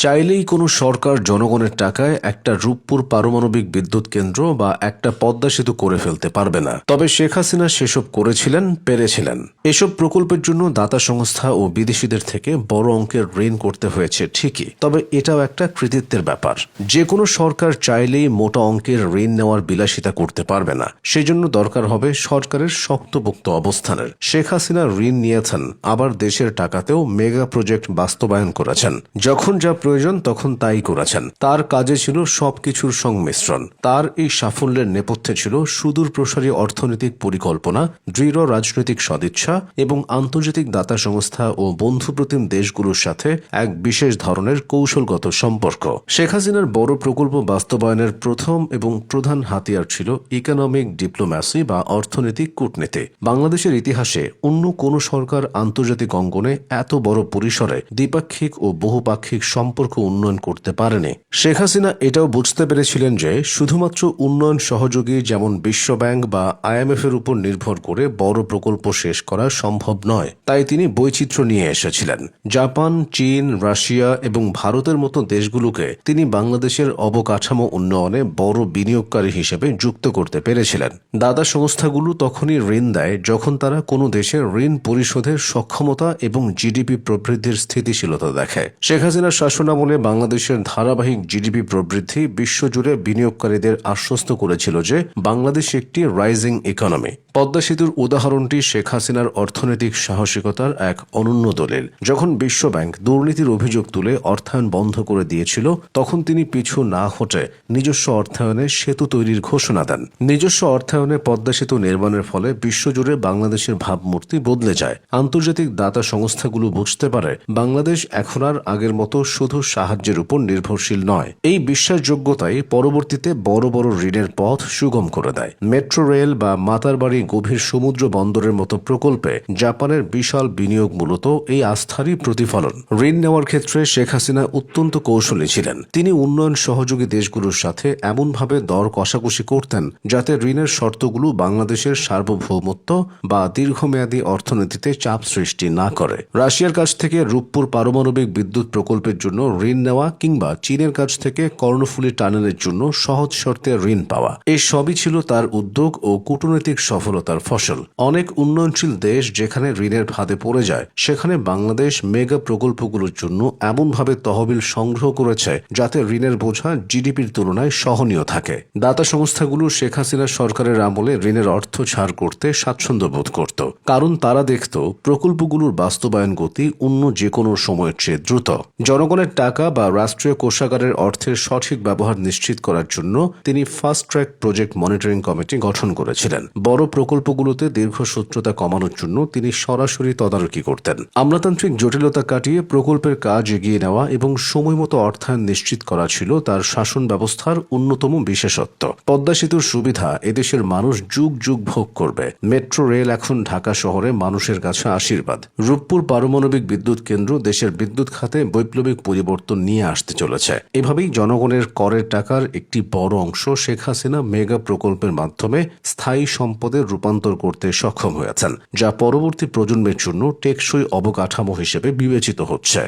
চাইলেই কোনো সরকার জনগণের টাকায় একটা রূপপুর পারমাণবিক বিদ্যুৎ কেন্দ্র বা একটা পদ্মা সেতু করে ফেলতে পারবে না। তবে শেখ হাসিনা সেসব করেছিলেন, পেরেছিলেন। এসব প্রকল্পের জন্য দাতা সংস্থা ও বিদেশিদের থেকে বড় অঙ্কের ঋণ করতে হয়েছে ঠিকই, তবে এটাও একটা কৃতিত্বের ব্যাপার। যে কোনো সরকার চাইলেই মোটা অঙ্কের ঋণ নেওয়ার বিলাসিতা করতে পারবে না, সেজন্য দরকার হবে সরকারের শক্তপোক্ত অবস্থানের। শেখ হাসিনা ঋণ নিয়েছেন, আবার দেশের টাকাতেও মেগা প্রজেক্ট বাস্তবায়ন করেছেন। যখন যা প্রয়োজন তখন তাই করেছেন। তার কাজে ছিল সবকিছুর সংমিশ্রণ। তার এই সাফল্যের নেপথ্যে ছিল সুদূর প্রসারী অর্থনৈতিক পরিকল্পনা, দৃঢ় রাজনৈতিক সদিচ্ছা এবং আন্তর্জাতিক দাতা সংস্থা ও বন্ধুপ্রতিম দেশগুলোর সাথে এক বিশেষ ধরনের কৌশলগত সম্পর্ক। শেখ হাসিনার বড় প্রকল্প বাস্তবায়নের প্রথম এবং প্রধান হাতিয়ার ছিল ইকোনমিক ডিপ্লোম্যাসি বা অর্থনৈতিক কূটনীতি। বাংলাদেশের ইতিহাসে অন্য কোনো সরকার আন্তর্জাতিক অঙ্গনে এত বড় পরিসরে দ্বিপাক্ষিক ও বহুপাক্ষিক সম্পর্ক উন্নয়ন করতে পারেনি। শেখ হাসিনা এটাও বুঝতে পেরেছিলেন যে শুধুমাত্র উন্নয়ন সহযোগী যেমন বিশ্বব্যাংক বা IMF এর উপর নির্ভর করে বড় প্রকল্প শেষ করা সম্ভব নয়। তাই তিনি বৈচিত্র্য নিয়ে এসেছিলেন। জাপান, চীন, রাশিয়া এবং ভারতের মতো দেশগুলোকে তিনি বাংলাদেশের অবকাঠামো উন্নয়নে বড় বিনিয়োগকারী হিসেবে যুক্ত করতে পেরেছিলেন। দাতা সংস্থাগুলো তখনই ঋণ দেয় যখন তারা কোনো দেশের ঋণ পরিশোধের সক্ষমতা এবং জিডিপি প্রবৃদ্ধির স্থিতিশীলতা দেখে। শেখ হাসিনার শাসনামলে বাংলাদেশের ধারাবাহিক জিডিপি প্রবৃদ্ধি বিশ্বজুড়ে বিনিয়োগকারীদের আশ্বস্ত করেছিল যে বাংলাদেশ একটি রাইজিং ইকোনমি। পদ্মা সেতুর উদাহরণটি শেখ হাসিনার অর্থনৈতিক সাহসিকতার এক অনন্য দলিল। যখন বিশ্বব্যাংক দুর্নীতির অভিযোগ তুলে অর্থায়ন বন্ধ করে দিয়েছিল, তখন তিনি পিছু না হটে নিজস্ব অর্থায়নে সেতু তৈরির ঘোষণা দেন। নিজস্ব অর্থায়নে পদ্মা সেতু নির্মাণের ফলে বিশ্বজুড়ে বাংলাদেশের ভাবমূর্তি বদলে যায়। আন্তর্জাতিক দাতা সংস্থাগুলো বুঝতে পারে বাংলাদেশ এখন আর আগের মতো শুধু সাহায্যের উপর নির্ভরশীল নয়। এই বিশ্বাসযোগ্যতাই পরবর্তীতে বড় বড় ঋণের পথ সুগম করে দেয়। মেট্রো রেল বা মাতারবাড়ি গভীর সমুদ্র বন্দরের মতো প্রকল্পে জাপানের বিশাল বিনিয়োগ মূলত এই আস্থারই প্রতিফলন। ঋণ নেওয়ার ক্ষেত্রে শেখ হাসিনা অত্যন্ত কৌশলী ছিলেন। তিনি উন্নয়ন সহযোগী দেশগুলোর সাথে এমনভাবে দর কষাকষি করতেন যাতে ঋণের শর্তগুলো বাংলাদেশের সার্বভৌমত্ব বা দীর্ঘমেয়াদী অর্থনীতিতে চাপ সৃষ্টি না করে। রাশিয়ার কাছ থেকে রূপপুর পারমাণবিক বিদ্যুৎ প্রকল্পের জন্য ঋণ নেওয়া কিংবা চীনের কাছ থেকে কর্ণফুলী টানেলের জন্য সহজ শর্তে ঋণ পাওয়া, এই সবই ছিল তার উদ্যোগ ও কূটনৈতিক সফলতার ফসল। অনেক উন্নয়নশীল দেশ যেখানে ঋণের ফাঁদে পড়ে যায়, সেখানে বাংলাদেশ মেগা প্রকল্পগুলোর জন্য এমনভাবে তহবিল সংগ্রহ করেছে যাতে ঋণের বোঝা জিডিপির তুলনায় সহনীয় থাকে। দাতা সংস্থাগুলো শেখ হাসিনা সরকারের আমলে ঋণের অর্থ ছাড় করতে স্বাচ্ছন্দ্য বোধ করত, কারণ তারা দেখত প্রকল্পগুলোর বাস্তবায়ন গতি অন্য যে কোনো সময়ের চেয়ে দ্রুত। জনগণের টাকা বা রাষ্ট্রীয় কোষাগারের অর্থের সঠিক ব্যবহার নিশ্চিত করার জন্য তিনি fast track project monitoring committee গঠন করেছিলেন। বড় প্রকল্পগুলোতে দীর্ঘসূত্রতা কমানোর জন্য তিনি সরাসরি তদারকি করতেন। আমলাতান্ত্রিক জটিলতা কাটিয়ে প্রকল্পের কাজ এগিয়ে নেওয়া এবং সময়মতো অর্থায়ন নিশ্চিত করা ছিল তার শাসন ব্যবস্থার অন্যতম বিশেষত্ব। পদ্মা সেতুর সুবিধা এদেশের মানুষ যুগ যুগ ভোগ করবে। মেট্রো রেল এখন ঢাকা শহরে মানুষের কাছে আশীর্বাদ। রূপপুর পারমাণবিক বিদ্যুৎ কেন্দ্র দেশের বিদ্যুৎ খাতে বৈপ্লবিক পরিবর্তন নিয়ে আসতে চলেছে। এভাবেই জনগণের করের টাকার একটি বড় অংশ শেখ হাসিনা মেগা প্রকল্পের মাধ্যমে স্থায়ী সম্পদে রূপান্তর করতে সক্ষম হয়েছেন, যা পরবর্তী প্রজন্মের জন্য টেকসই অবকাঠামো হিসেবে বিবেচিত হচ্ছে।